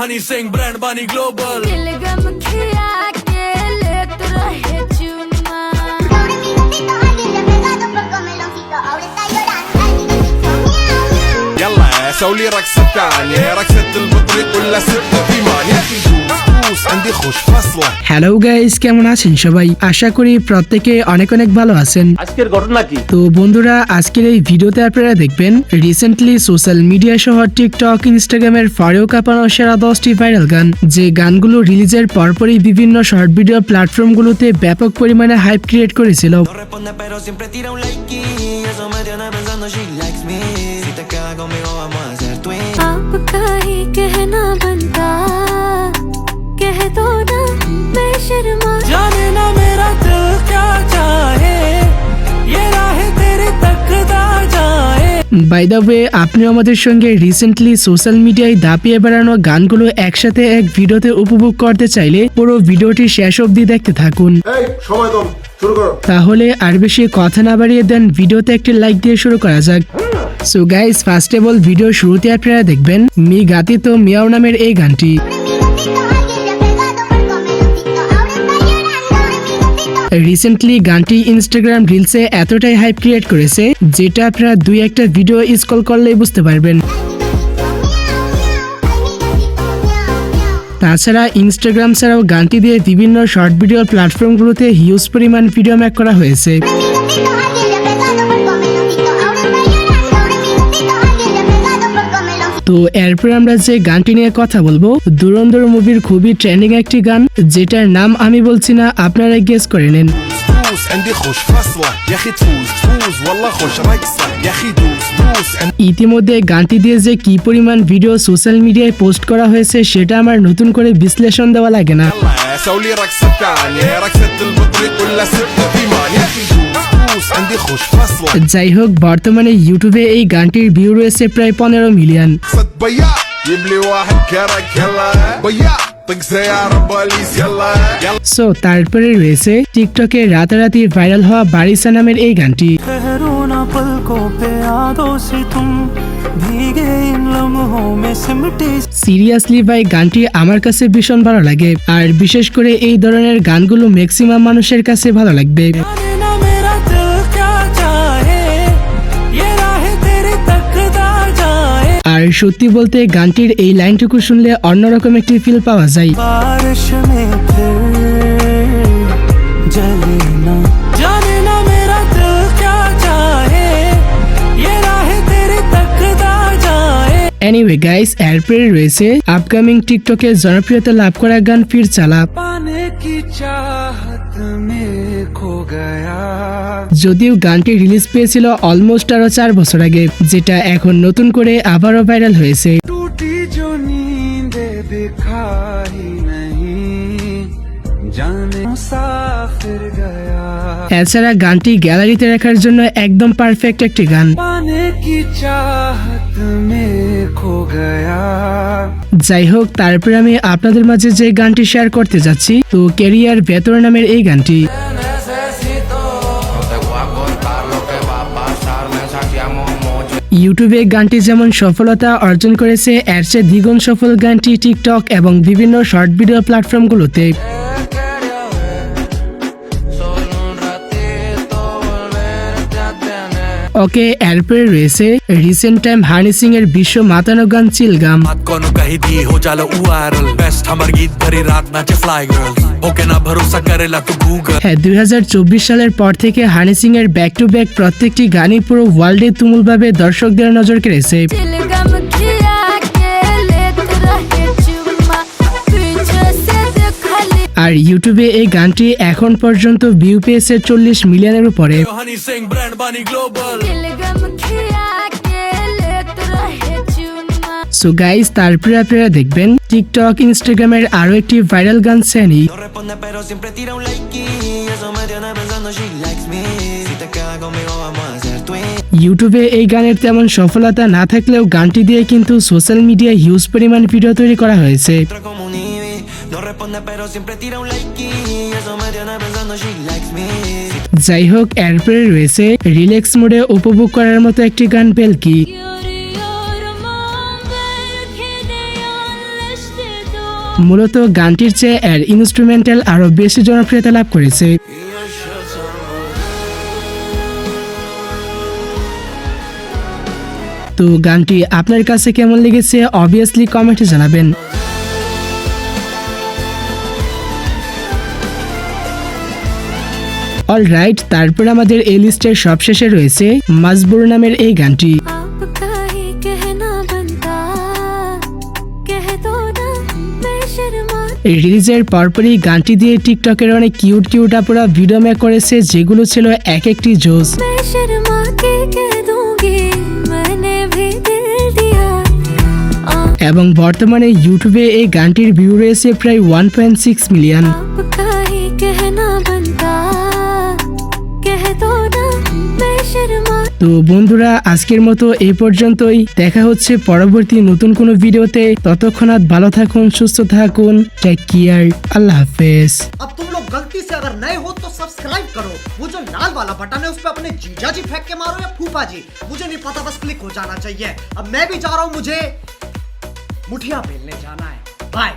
Honey Singh brand बानी global يلا سوي لي رقصة تانية رقصة البطريق ولا ستة في مانيا دوس عندي خوش فصلة hello guys, কেমন আছেন সবাই? আশা করি প্রত্যেকে অনেক অনেক ভালো আছেন। আজকের ঘটনা কি? তো বন্ধুরা, আজকের এই ভিডিওতে আপনারা দেখবেন রিসেন্টলি সোশ্যাল মিডিয়া সহ টিকটক, ইনস্টাগ্রামের ফাড়েও কাঁপানো সেরা 10টি ভাইরাল গান, যে গানগুলো রিলিজের পরপরই বিভিন্ন শর্ট ভিডিও প্ল্যাটফর্মগুলোতে ব্যাপক পরিমাণে হাইপ ক্রিয়েট করেছিল। आपका ही कहना बनता कह दो ना बेशर्मा जाने ना मेरा दिल क्या चाहे ये राह तेरे तकदा जाए। বাই দ্য ওয়ে, আপনি আমাদের সঙ্গে রিসেন্টলি সোশ্যাল মিডিয়ায় দাপিয়ে বেড়ানো গানগুলো একসাথে এক ভিডিওতে উপভোগ করতে চাইলে পুরো ভিডিওটি শেষ অবধি দেখতে থাকুন। তাহলে আর বেশি কথা না বাড়িয়ে দেন ভিডিওতে একটি লাইক দিয়ে শুরু করা যাক। So guys, first of all video শুরুতে আপনারা দেখবেন মি গাতি তো মিয়াও নামের এই গানটি। রিসেন্টলি গানটি ইনস্টাগ্রাম রিলসে এতটাই হাইপ ক্রিয়েট করেছে, যেটা আপনারা দুই একটা ভিডিও স্ক্রল করলেই বুঝতে পারবেন। তাছাড়া ইনস্টাগ্রাম ছাড়াও গানটি দিয়ে বিভিন্ন শর্ট ভিডিও প্ল্যাটফর্মগুলোতে হিউজ পরিমাণ ভিডিও মেক করা হয়েছে। তো এরপর আমরা যে গানটি নিয়ে কথা বলবো, ধুরন্ধর মুভির খুবই ট্রেন্ডিং একটি গান, যেটার নাম আমি বলছি না, আপনারা গেস করে নেন। عندي خوش فصلة يا اخي تفوز والله خوش رقصة يا اخي دوس ইতিমধ্যে গানটি দিয়ে যে কি পরিমাণ ভিডিও সোশ্যাল মিডিয়ায় পোস্ট করা হয়েছে সেটা আমার নতুন করে বিশ্লেষণ দেওয়া লাগে না। يلا سوي لي رقصة تانية رقصة البطريق ولا ستة في مانيا دوس عندي خوش فصلة যাই হোক, বর্তমানে ইউটিউবে এই গানটির ভিউ রয়েছে প্রায় 15 মিলিয়ন। صد بياع جيب لي واحد كرك يلا بياع طق سيارة بوليس يلا সো তারপরে রয়েছে টিকটকে রাতারাতি ভাইরাল হওয়া বারিসা নামের এই গানটি। সিরিয়াসলি ভাই, গানটি আমার কাছে ভীষণ ভালো লাগে, আর বিশেষ করে এই ধরনের গানগুলো ম্যাক্সিমাম মানুষের কাছে ভালো লাগবে। আর সত্যি বলতে গানটির এই লাইনটুকু শুনলে অন্যরকম একটি ফিল পাওয়া যায়। এনিওয়ে গাইস, এরপরে রয়েছে আপকামিং টিকটকে জনপ্রিয়তা লাভ করা গান ফির চালা। যদিও গানটি রিলিজ পেয়েছিল অলমোস্ট আরো 4 বছর আগে, যেটা এখন নতুন করে আবারও ভাইরাল হয়েছে। এছাড়া গানটি গ্যালারিতে রাখার জন্য একদম পারফেক্ট একটি গান। যাই হোক, তারপরে আমি আপনাদের মাঝে যে গানটি শেয়ার করতে যাচ্ছি, তো ক্যারিয়ার ভেতর নামের এই গানটি। ইউটিউবে গানটি যেমন সফলতা অর্জন করেছে, এর চেয়ে দ্বিগুণ সফল গানটি টিকটক এবং বিভিন্ন শর্ট ভিডিও প্ল্যাটফর্মগুলোতে। ওকে, এরপরে রয়েছে রিসেন্ট টাইম হানি সিং এর বিশ্ব মাতানো গান চিলগাম। হ্যাঁ, 2024 সালের পর থেকে হানি সিং এর ব্যাক টু ব্যাক প্রত্যেকটি গানই পুরো ওয়ার্ল্ডে তুমুলভাবে দর্শকদের নজর কেড়েছে। আর ইউটিউবে এই গানটি এখন পর্যন্ত ভিউ পেয়েছে 40 মিলিয়নের উপরে। সো গাইস, তারপরে আপনারা দেখবেন টিকটক, ইনস্টাগ্রামের আরো একটি ভাইরাল গান সেনি। ইউটিউবে এই গানের তেমন সফলতা না থাকলেও গানটি দিয়ে কিন্তু সোশ্যাল মিডিয়ায় হিউজ পরিমাণ ভিডিও তৈরি করা হয়েছে। যাই হোক, এরপরে রয়েছে রিল্যাক্স মোডে উপভোগ করার মতো একটি গান বেলকি। মূলত গানটির চেয়ে এর ইনস্ট্রুমেন্টাল আরো বেশি জনপ্রিয়তা লাভ করেছে। তো গানটি আপনার কাছে কেমন লেগেছে অবভিয়াসলি কমেন্টে জানাবেন। অলরাইট, তারপর আমাদের এই লিস্টের সবশেষে রয়েছে মাজবুর নামের এই গানটি। आपका ही कहना बनता कह दो ना बेशर्मा রিলিজের পরপরই গানটি দিয়ে টিকটকের অনেক কিউট কিউট আপুরা ভিডিও মেক করেছে, যেগুলো ছিল এক একটি জোস। बेशर्मा के कह दूंगी मैंने भी दिल दिया এবং বর্তমানে ইউটিউবে এই গানটির ভিউ রয়েছে প্রায় 1.6 মিলিয়ন। आपका ही कहना बनता कह दो ना बेशर्मा তো বন্ধুরা, আজকের মতো এই পর্যন্তই। দেখা হচ্ছে পরবর্তী নতুন কোনো ভিডিওতে। ততক্ষণাৎ ভালো থাকুন, সুস্থ থাকুন, টেক কেয়ার, আল্লাহ হাফেজ। अब तुम लोग गलती से अगर नए हो तो सब्सक्राइब करो, वो जो लाल वाला बटन है उस पे अपने जीजा जी फेंक के मारो या फूफा जी, मुझे नहीं पता, बस क्लिक हो जाना चाहिए। अब मैं भी जा रहा हूं, मुझे मुठिया बेलने जाना है। बाय।